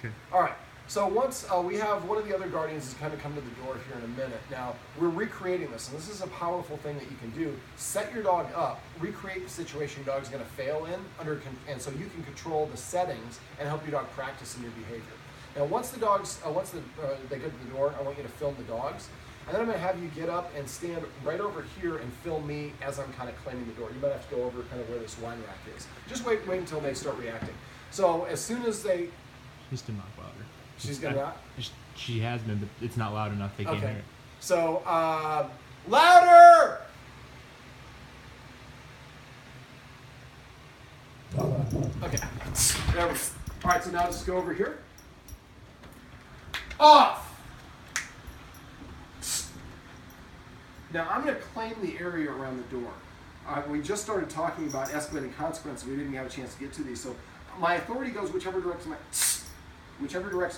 Okay. All right. So once we have one of the other guardians is kind of come to the door here in a minute. Now, we're recreating this, and this is a powerful thing that you can do. Set your dog up, recreate the situation your dog's going to fail in, and so you can control the settings and help your dog practice in your behavior. Now, once they get to the door, I want you to film the dogs. And then I'm going to have you get up and stand right over here and film me as I'm kind of claiming the door. You might have to go over kind of where this wine rack is. Just wait until they start reacting. So as soon as they... She's still not louder. She's going to... She has been, but it's not loud enough. They can't hear it. So, louder! Okay. There we go. All right, so now just go over here. Off! Now, I'm going to claim the area around the door. We just started talking about escalating consequences. We didn't have a chance to get to these. So my authority goes whichever direction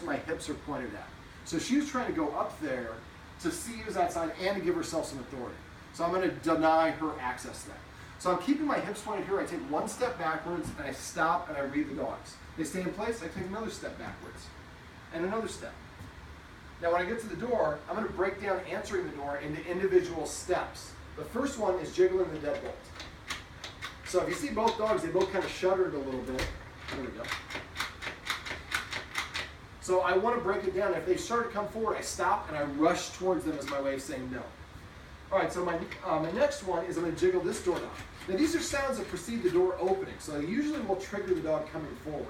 my hips are pointed at. So she was trying to go up there to see who's outside and to give herself some authority. So I'm going to deny her access there. So I'm keeping my hips pointed here. I take one step backwards, and I stop, and I read the dogs. They stay in place. I take another step backwards, and another step. Now, when I get to the door, I'm going to break down answering the door into individual steps. The first one is jiggling the deadbolt. So if you see both dogs, they both kind of shuddered a little bit. There we go. So I want to break it down. If they start to come forward, I stop and I rush towards them as my way of saying no. All right, so my next one is I'm going to jiggle this door knob. Now, these are sounds that precede the door opening, so they usually will trigger the dog coming forward.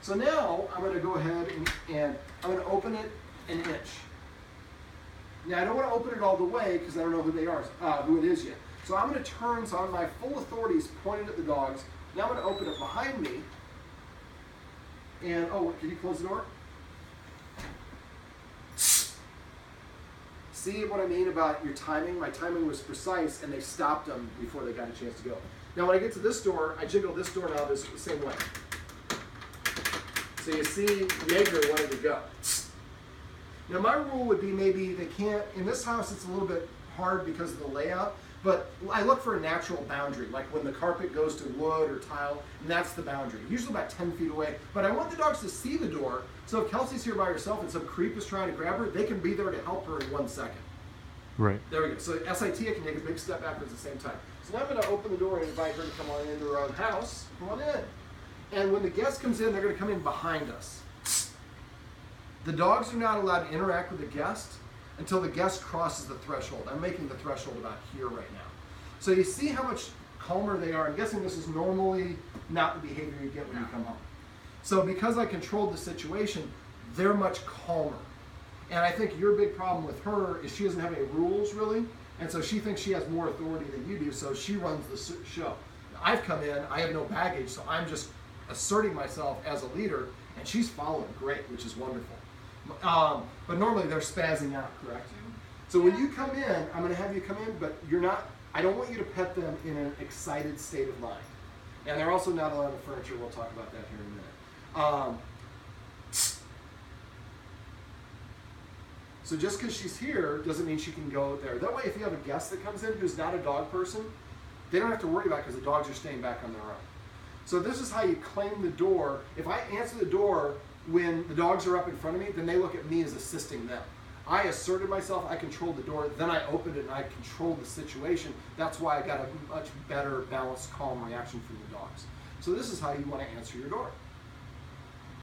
So now I'm going to go ahead and I'm going to open it an inch. Now, I don't want to open it all the way because I don't know who it is yet. So I'm going to turn, so my full authority is pointed at the dogs. Now I'm going to open it behind me. And, can you close the door? See what I mean about your timing? My timing was precise, and they stopped them before they got a chance to go. Now, when I get to this door, I jiggle this doorknob the same way. So you see, Jagger wanted to go. Now, my rule would be maybe they can't, in this house it's a little bit hard because of the layout, but I look for a natural boundary, like when the carpet goes to wood or tile, and that's the boundary, usually about 10 feet away. But I want the dogs to see the door, so if Kelsey's here by herself and some creep is trying to grab her, they can be there to help her in 1 second. Right. There we go. So SIT, I can take a big step backwards at the same time. So now I'm going to open the door and invite her to come on into her own house. Come on in. And when the guest comes in, they're going to come in behind us. The dogs are not allowed to interact with the guest until the guest crosses the threshold. I'm making the threshold about here right now. So you see how much calmer they are. I'm guessing this is normally not the behavior you get when you come home. So because I controlled the situation, they're much calmer. And I think your big problem with her is she doesn't have any rules really. And so she thinks she has more authority than you do, so she runs the show. I've come in, I have no baggage, so I'm just asserting myself as a leader, and she's following great, which is wonderful. But normally they're spazzing out, correct? So when you come in, I'm going to have you come in, but you're not, I don't want you to pet them in an excited state of mind. And they're also not allowed in furniture. We'll talk about that here in a minute. So just because she's here doesn't mean she can go there. That way, if you have a guest that comes in who's not a dog person, they don't have to worry about it because the dogs are staying back on their own. So this is how you claim the door. If I answer the door when the dogs are up in front of me, then they look at me as assisting them. I asserted myself, I controlled the door, then I opened it and I controlled the situation. That's why I got a much better, balanced, calm reaction from the dogs. So this is how you want to answer your door.